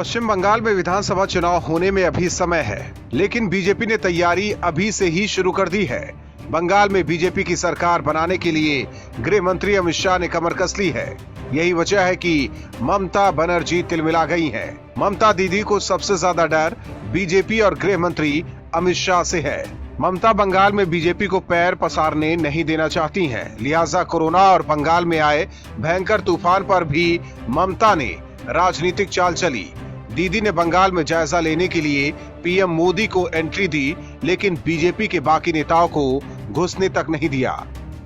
पश्चिम बंगाल में विधानसभा चुनाव होने में अभी समय है, लेकिन बीजेपी ने तैयारी अभी से ही शुरू कर दी है। बंगाल में बीजेपी की सरकार बनाने के लिए गृह मंत्री अमित शाह ने कमर कस ली है। यही वजह है कि ममता बनर्जी तिलमिला गई हैं। ममता दीदी को सबसे ज्यादा डर बीजेपी और गृह मंत्री अमित शाह से है। ममता बंगाल में बीजेपी को पैर पसारने नहीं देना चाहती हैं, लिहाजा कोरोना और बंगाल में आए भयंकर तूफान पर भी ममता ने राजनीतिक चाल चली। दीदी ने बंगाल में जायजा लेने के लिए पीएम मोदी को एंट्री दी, लेकिन बीजेपी के बाकी नेताओं को घुसने तक नहीं दिया।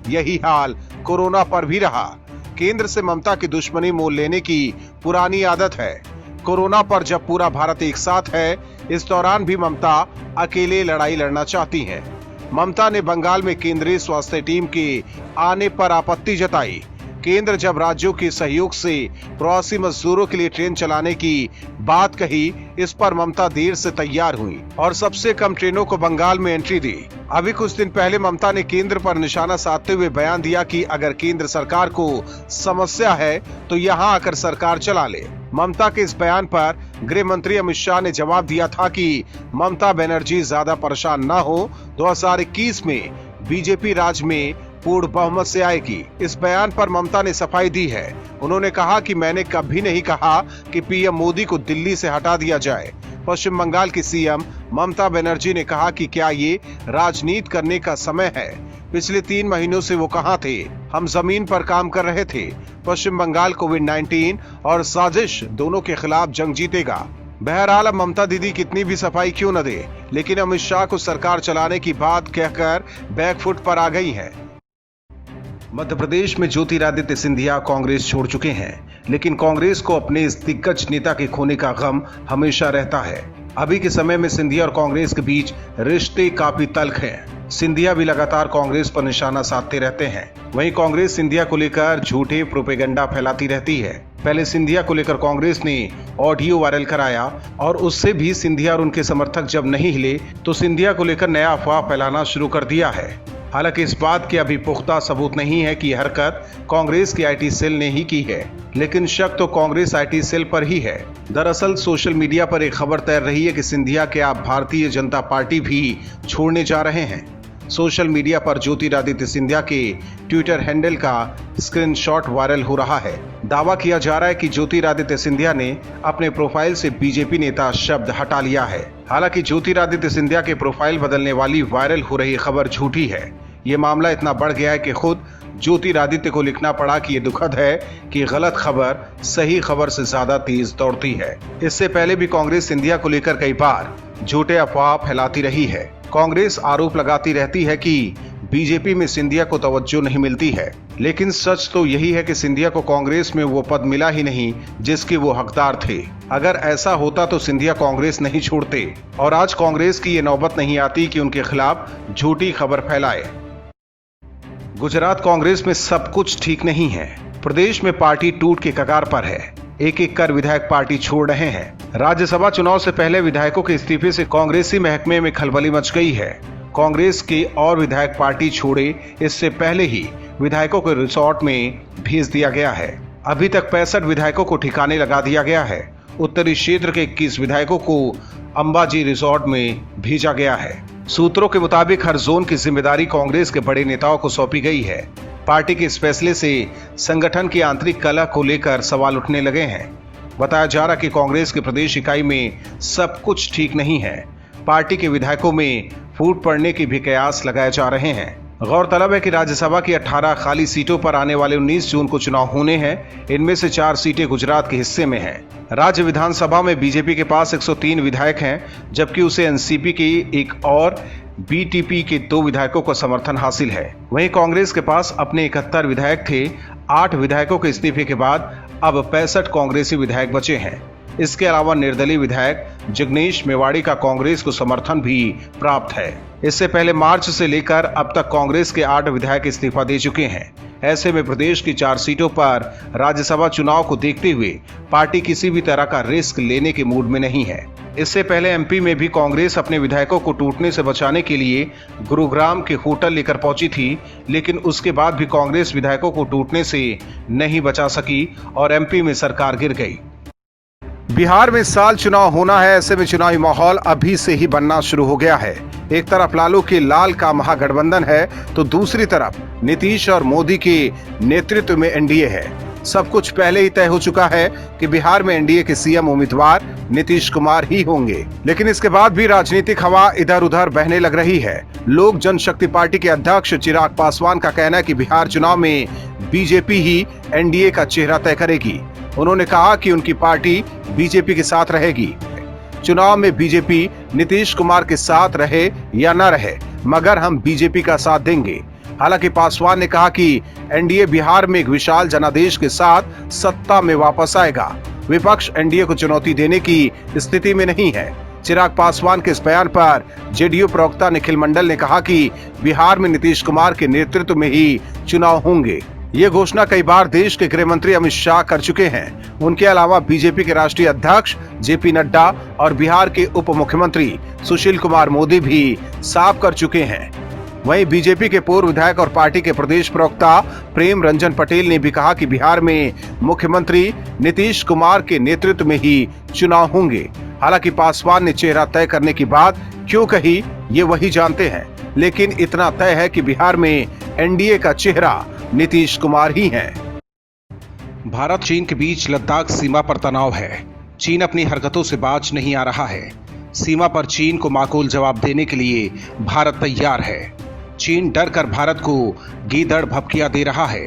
यही हाल कोरोना पर भी रहा। केंद्र से ममता की दुश्मनी मोल लेने की पुरानी आदत है। कोरोना पर जब पूरा भारत एक साथ है, इस दौरान भी ममता अकेले लड़ाई लड़ना चाहती हैं। ममता ने बंगाल में केंद्रीय स्वास्थ्य टीम के आने पर आपत्ति जताई। केंद्र जब राज्यों के सहयोग से प्रवासी मजदूरों के लिए ट्रेन चलाने की बात कही, इस पर ममता देर से तैयार हुई और सबसे कम ट्रेनों को बंगाल में एंट्री दी। अभी कुछ दिन पहले ममता ने केंद्र पर निशाना साधते हुए बयान दिया कि अगर केंद्र सरकार को समस्या है तो यहां आकर सरकार चला ले। ममता के इस बयान पर गृह मंत्री अमित शाह ने जवाब दिया था कि ममता बनर्जी ज्यादा परेशान न हो, 2021 में बीजेपी राज्य में पूर्ण बहुमत से आएगी। इस बयान पर ममता ने सफाई दी है। उन्होंने कहा कि मैंने कभी नहीं कहा कि पीएम मोदी को दिल्ली से हटा दिया जाए। पश्चिम बंगाल की सीएम ममता बनर्जी ने कहा कि क्या ये राजनीति करने का समय है। पिछले 3 महीनों से वो कहां थे? हम जमीन पर काम कर रहे थे। पश्चिम बंगाल कोविड-19 और साजिश दोनों के खिलाफ जंग जीतेगा। बहरहाल अब ममता दीदी कितनी भी सफाई क्यों न दे, लेकिन अमित शाह को सरकार चलाने की बात कहकर बैकफुट पर आ गई है। मध्य प्रदेश में ज्योतिरादित्य सिंधिया कांग्रेस छोड़ चुके हैं, लेकिन कांग्रेस को अपने इस दिग्गज नेता के खोने का गम हमेशा रहता है। अभी के समय में सिंधिया और कांग्रेस के बीच रिश्ते काफी तल्ख हैं। सिंधिया भी लगातार कांग्रेस पर निशाना साधते रहते हैं। वहीं कांग्रेस सिंधिया को लेकर झूठे प्रोपेगेंडा फैलाती रहती है। पहले सिंधिया को लेकर कांग्रेस ने ऑडियो वायरल कराया और उससे भी सिंधिया और उनके समर्थक जब नहीं हिले तो सिंधिया को लेकर नया अफवाह फैलाना शुरू कर दिया है। हालांकि इस बात के अभी पुख्ता सबूत नहीं है कि यह हरकत कांग्रेस की आईटी सेल ने ही की है, लेकिन शक तो कांग्रेस आईटी सेल पर ही है। दरअसल सोशल मीडिया पर एक खबर तैर रही है कि सिंधिया के आप भारतीय जनता पार्टी भी छोड़ने जा रहे हैं। सोशल मीडिया पर ज्योतिरादित्य सिंधिया के ट्विटर हैंडल का स्क्रीनशॉट वायरल हो रहा है। दावा किया जा रहा है कि ज्योतिरादित्य सिंधिया ने अपने प्रोफाइल से बीजेपी नेता शब्द हटा लिया है। हालांकि ज्योतिरादित्य सिंधिया के प्रोफाइल बदलने वाली वायरल हो रही खबर झूठी है। ये मामला इतना बढ़ गया है कि खुद ज्योतिरादित्य को लिखना पड़ा कि ये दुखद है कि गलत खबर सही खबर से ज्यादा तेज दौड़ती है। इससे पहले भी कांग्रेस सिंधिया को लेकर कई बार झूठे अफवाह फैलाती रही है। कांग्रेस आरोप लगाती रहती है कि बीजेपी में सिंधिया को तवज्जो नहीं मिलती है, लेकिन सच तो यही है कि सिंधिया को कांग्रेस में वो पद मिला ही नहीं जिसके वो हकदार थे। अगर ऐसा होता तो सिंधिया कांग्रेस नहीं छोड़ते और आज कांग्रेस की ये नौबत नहीं आती कि उनके खिलाफ झूठी खबर फैलाए। गुजरात कांग्रेस में सब कुछ ठीक नहीं है। प्रदेश में पार्टी टूट के कगार पर है। एक एक कर विधायक पार्टी छोड़ रहे हैं। राज्यसभा चुनाव से पहले विधायकों के इस्तीफे से कांग्रेसी महकमे में खलबली मच गई है। कांग्रेस के और विधायक पार्टी छोड़े इससे पहले ही विधायकों को रिसोर्ट में भेज दिया गया है। अभी तक 65 विधायकों को ठिकाने लगा दिया गया है। उत्तरी क्षेत्र के 21 विधायकों को अंबाजी रिसोर्ट में भेजा गया है। सूत्रों के मुताबिक हर जोन की जिम्मेदारी कांग्रेस के बड़े नेताओं को सौंपी गई है। पार्टी के इस फैसले से संगठन की आंतरिक कलह को लेकर सवाल उठने लगे हैं। बताया जा रहा कि कांग्रेस की प्रदेश इकाई में सब कुछ ठीक नहीं है। पार्टी के विधायकों में फूट पड़ने के भी कयास लगाए जा रहे हैं। गौरतलब है कि राज्यसभा की 18 खाली सीटों पर आने वाले 19 जून को चुनाव होने हैं। इनमें से 4 सीटें गुजरात के हिस्से में हैं। राज्य विधानसभा में बीजेपी के पास 103 विधायक हैं, जबकि उसे एनसीपी की एक और बीटीपी के 2 विधायकों को समर्थन हासिल है। वहीं कांग्रेस के पास अपने 71 विधायक थे। 8 विधायकों के इस्तीफे के बाद अब 65 कांग्रेसी विधायक बचे हैं। इसके अलावा निर्दलीय विधायक जिग्नेश मेवाड़ी का कांग्रेस को समर्थन भी प्राप्त है। इससे पहले मार्च से लेकर अब तक कांग्रेस के 8 विधायक इस्तीफा दे चुके हैं। ऐसे में प्रदेश की 4 सीटों पर राज्यसभा चुनाव को देखते हुए पार्टी किसी भी तरह का रिस्क लेने के मूड में नहीं है। इससे पहले एमपी में भी कांग्रेस अपने विधायकों को टूटने से बचाने के लिए गुरुग्राम के होटल लेकर पहुंची थी, लेकिन उसके बाद भी कांग्रेस विधायकों को टूटने से नहीं बचा सकी और एमपी में सरकार गिर गई। बिहार में इस साल चुनाव होना है, ऐसे में चुनावी माहौल अभी से ही बनना शुरू हो गया है। एक तरफ लालू के लाल का महागठबंधन है तो दूसरी तरफ नीतीश और मोदी के नेतृत्व में एनडीए है। सब कुछ पहले ही तय हो चुका है कि बिहार में एनडीए के सीएम उम्मीदवार नीतीश कुमार ही होंगे, लेकिन इसके बाद भी राजनीतिक हवा इधर उधर बहने लग रही है। लोक जनशक्ति पार्टी के अध्यक्ष चिराग पासवान का कहना है कि बिहार चुनाव में बीजेपी ही एनडीए का चेहरा तय करेगी। उन्होंने कहा कि उनकी पार्टी बीजेपी के साथ रहेगी। चुनाव में बीजेपी नीतीश कुमार के साथ रहे या न रहे, मगर हम बीजेपी का साथ देंगे। हालांकि पासवान ने कहा कि एनडीए बिहार में एक विशाल जनादेश के साथ सत्ता में वापस आएगा। विपक्ष एनडीए को चुनौती देने की स्थिति में नहीं है। चिराग पासवान के इस बयान पर जेडीयू प्रवक्ता निखिल मंडल ने कहा कि बिहार में नीतीश कुमार के नेतृत्व में ही चुनाव होंगे। ये घोषणा कई बार देश के गृह मंत्री अमित शाह कर चुके हैं। उनके अलावा बीजेपी के राष्ट्रीय अध्यक्ष जेपी नड्डा और बिहार के उप मुख्यमंत्री सुशील कुमार मोदी भी साफ कर चुके हैं। वहीं बीजेपी के पूर्व विधायक और पार्टी के प्रदेश प्रवक्ता प्रेम रंजन पटेल ने भी कहा कि बिहार में मुख्यमंत्री नीतीश कुमार के नेतृत्व में ही चुनाव होंगे। हालांकि पासवान ने चेहरा तय करने की बात क्यों कही, ये वही जानते हैं, लेकिन इतना तय है कि बिहार में एनडीए का चेहरा नीतीश कुमार ही हैं। भारत चीन के बीच लद्दाख सीमा पर तनाव है। चीन अपनी हरकतों से बाज नहीं आ रहा है। सीमा पर चीन को माकूल जवाब देने के लिए भारत तैयार है। चीन डर कर भारत को गीदड़ भभकिया दे रहा है।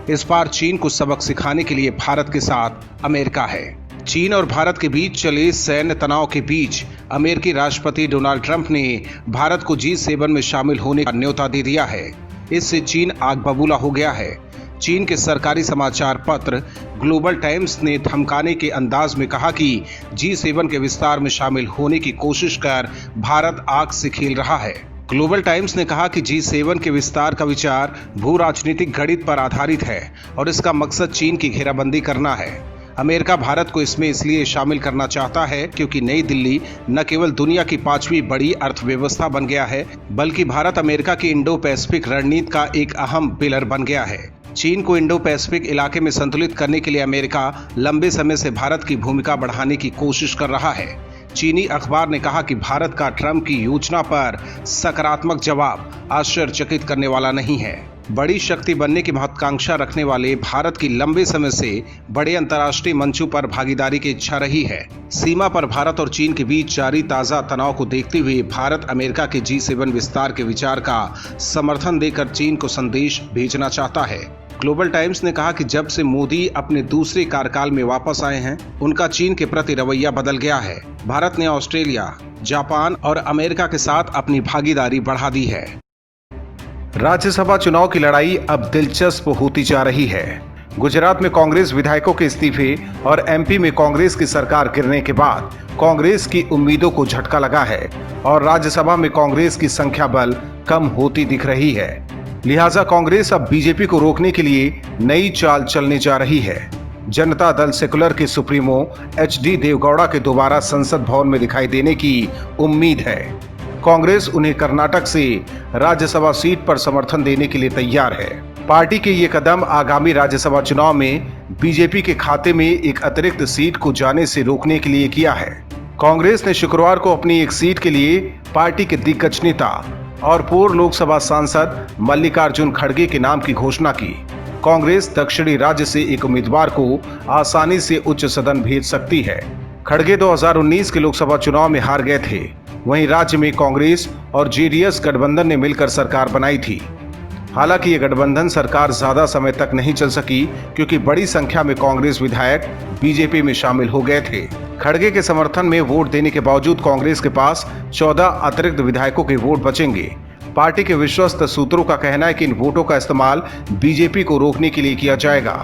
इस बार चीन को सबक सिखाने के लिए भारत के साथ अमेरिका है। चीन और भारत के बीच चले सैन्य तनाव के बीच अमेरिकी राष्ट्रपति डोनाल्ड ट्रंप ने भारत को G7 में शामिल होने का न्योता दे दिया है। इससे चीन आग बबूला हो गया है। चीन के सरकारी समाचार पत्र ग्लोबल टाइम्स ने धमकाने के अंदाज में कहा कि G7 के विस्तार में शामिल होने की कोशिश कर भारत आग से खेल रहा है। ग्लोबल टाइम्स ने कहा कि G7 के विस्तार का विचार भू राजनीतिक गणित पर आधारित है और इसका मकसद चीन की घेराबंदी करना है। अमेरिका भारत को इसमें इसलिए शामिल करना चाहता है क्योंकि नई दिल्ली न केवल दुनिया की 5वीं बड़ी अर्थव्यवस्था बन गया है, बल्कि भारत अमेरिका की इंडो पैसिफिक रणनीति का एक अहम पिलर बन गया है। चीन को इंडो पैसिफिक इलाके में संतुलित करने के लिए अमेरिका लंबे समय से भारत की भूमिका बढ़ाने की कोशिश कर रहा है। चीनी अखबार ने कहा कि भारत का ट्रंप की योजना पर सकारात्मक जवाब आश्चर्यचकित करने वाला नहीं है। बड़ी शक्ति बनने की महत्वाकांक्षा रखने वाले भारत की लंबे समय से बड़े अंतर्राष्ट्रीय मंचों पर भागीदारी की इच्छा रही है। सीमा पर भारत और चीन के बीच जारी ताजा तनाव को देखते हुए भारत अमेरिका के G7 विस्तार के विचार का समर्थन देकर चीन को संदेश भेजना चाहता है। ग्लोबल टाइम्स ने कहा कि जब से मोदी अपने दूसरे कार्यकाल में वापस आए हैं, उनका चीन के प्रति रवैया बदल गया है। भारत ने ऑस्ट्रेलिया, जापान और अमेरिका के साथ अपनी भागीदारी बढ़ा दी है। राज्यसभा चुनाव की लड़ाई अब दिलचस्प होती जा रही है। गुजरात में कांग्रेस विधायकों के इस्तीफे और एमपी में कांग्रेस की सरकार गिरने के बाद कांग्रेस की उम्मीदों को झटका लगा है और राज्यसभा में कांग्रेस की संख्या बल कम होती दिख रही है। लिहाजा कांग्रेस अब बीजेपी को रोकने के लिए नई चाल चलने जा रही है। जनता दल सेकुलर के सुप्रीमो HD देवगौड़ा के दोबारा संसद भवन में दिखाई देने की उम्मीद है। कांग्रेस उन्हें कर्नाटक से राज्यसभा सीट पर समर्थन देने के लिए तैयार है। पार्टी के ये कदम आगामी राज्यसभा चुनाव में बीजेपी के खाते में एक अतिरिक्त सीट को जाने से रोकने के लिए किया है। कांग्रेस ने शुक्रवार को अपनी एक सीट के लिए पार्टी के दिग्गज नेता और पूर्व लोकसभा सांसद मल्लिकार्जुन खड़गे के नाम की घोषणा की। कांग्रेस दक्षिणी राज्य से एक उम्मीदवार को आसानी से उच्च सदन भेज सकती है। खड़गे 2019 के लोकसभा चुनाव में हार गए थे। वहीं राज्य में कांग्रेस और जेडीएस गठबंधन ने मिलकर सरकार बनाई थी। हालांकि ये गठबंधन सरकार ज्यादा समय तक नहीं चल सकी क्योंकि बड़ी संख्या में कांग्रेस विधायक बीजेपी में शामिल हो गए थे। खड़गे के समर्थन में वोट देने के बावजूद कांग्रेस के पास 14 अतिरिक्त विधायकों के वोट बचेंगे। पार्टी के विश्वस्त सूत्रों का कहना है कि इन वोटों का इस्तेमाल बीजेपी को रोकने के लिए किया जाएगा।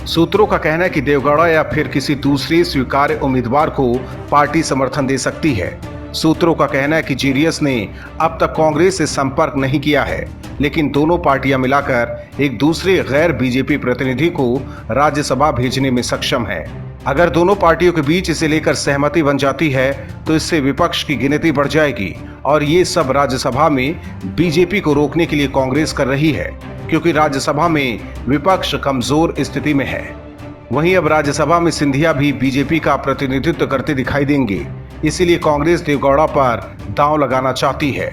सूत्रों का कहना है कि देवगौड़ा या फिर किसी दूसरे स्वीकार्य उम्मीदवार को पार्टी समर्थन दे सकती है। सूत्रों का कहना है कि जेडीएस ने अब तक कांग्रेस से संपर्क नहीं किया है, लेकिन दोनों पार्टियां मिलाकर एक दूसरे गैर बीजेपी प्रतिनिधि को राज्यसभा भेजने में सक्षम है। अगर दोनों पार्टियों के बीच इसे लेकर सहमति बन जाती है तो इससे विपक्ष की गिनती बढ़ जाएगी और ये सब राज्यसभा में बीजेपी को रोकने के लिए कांग्रेस कर रही है, क्योंकि राज्यसभा में विपक्ष कमजोर स्थिति में है। वहीं अब राज्यसभा में सिंधिया भी बीजेपी का प्रतिनिधित्व करते दिखाई देंगे, इसीलिए कांग्रेस देवगौड़ा पर दांव लगाना चाहती है।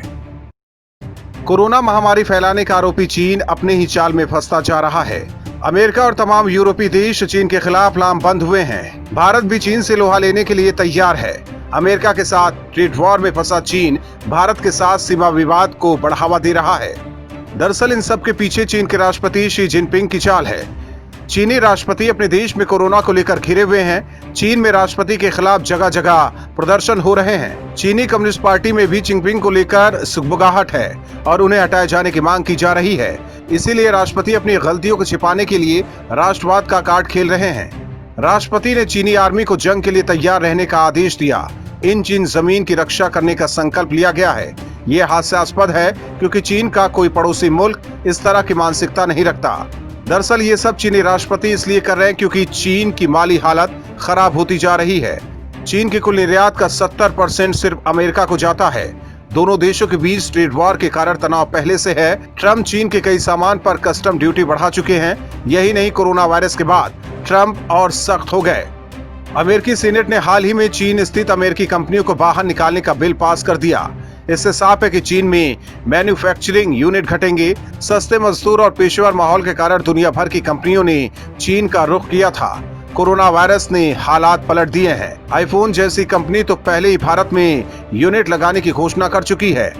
कोरोना महामारी फैलाने का आरोपी चीन अपने ही चाल में फंसता जा रहा है। अमेरिका और तमाम यूरोपीय देश चीन के खिलाफ लामबंद हुए हैं। भारत भी चीन से लोहा लेने के लिए तैयार है। अमेरिका के साथ ट्रेड वॉर में फंसा चीन भारत के साथ सीमा विवाद को बढ़ावा दे रहा है। दरअसल इन सब के पीछे चीन के राष्ट्रपति शी जिनपिंग की चाल है। चीनी राष्ट्रपति अपने देश में कोरोना को लेकर घिरे हुए हैं। चीन में राष्ट्रपति के खिलाफ जगह जगह प्रदर्शन हो रहे हैं। चीनी कम्युनिस्ट पार्टी में भी जिनपिंग को लेकर सुगबुगाहट है और उन्हें हटाए जाने की मांग की जा रही है। इसीलिए राष्ट्रपति अपनी गलतियों को छिपाने के लिए राष्ट्रवाद का कार्ड खेल रहे हैं। राष्ट्रपति ने चीनी आर्मी को जंग के लिए तैयार रहने का आदेश दिया। इन चीन जमीन की रक्षा करने का संकल्प लिया गया है। ये हास्यास्पद है क्योंकि चीन का कोई पड़ोसी मुल्क इस तरह की मानसिकता नहीं रखता। दरअसल ये सब चीनी राष्ट्रपति इसलिए कर रहे हैं क्योंकि चीन की माली हालत खराब होती जा रही है। चीन के कुल निर्यात का 70% सिर्फ अमेरिका को जाता है। दोनों देशों के बीच ट्रेड वॉर के कारण तनाव पहले से है। ट्रम्प चीन के कई सामान पर कस्टम ड्यूटी बढ़ा चुके हैं। यही नहीं, कोरोना वायरस के बाद ट्रम्प और सख्त हो गए। अमेरिकी सीनेट ने हाल ही में चीन स्थित अमेरिकी कंपनियों को बाहर निकालने का बिल पास कर दिया। इससे साफ है कि चीन में मैन्युफैक्चरिंग यूनिट घटेंगे। सस्ते मजदूर और पेशेवर माहौल के कारण दुनिया भर की कंपनियों ने चीन का रुख किया था। कोरोना वायरस ने हालात पलट दिए हैं। आईफोन जैसी कंपनी तो पहले ही भारत में यूनिट लगाने की घोषणा कर चुकी है।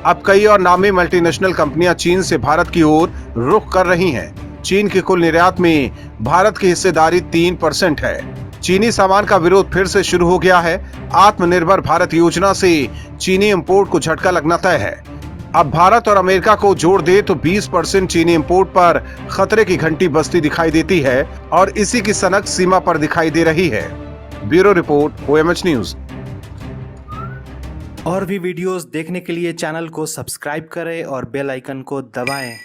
अब कई और नामी मल्टीनेशनल कंपनियां चीन से भारत की ओर रुख कर रही हैं। चीन के कुल निर्यात में भारत की हिस्सेदारी 3% है। चीनी सामान का विरोध फिर से शुरू हो गया है। आत्मनिर्भर भारत योजना से चीनी इंपोर्ट को झटका लगना तय है। अब भारत और अमेरिका को जोड़ दे तो 20% चीनी इंपोर्ट पर खतरे की घंटी बजती दिखाई देती है और इसी की सनक सीमा पर दिखाई दे रही है। Bureau report, OMH news. और भी वीडियोस देखने के लिए चैनल को सब्सक्राइब करें और बेल आइकन को दबाएं।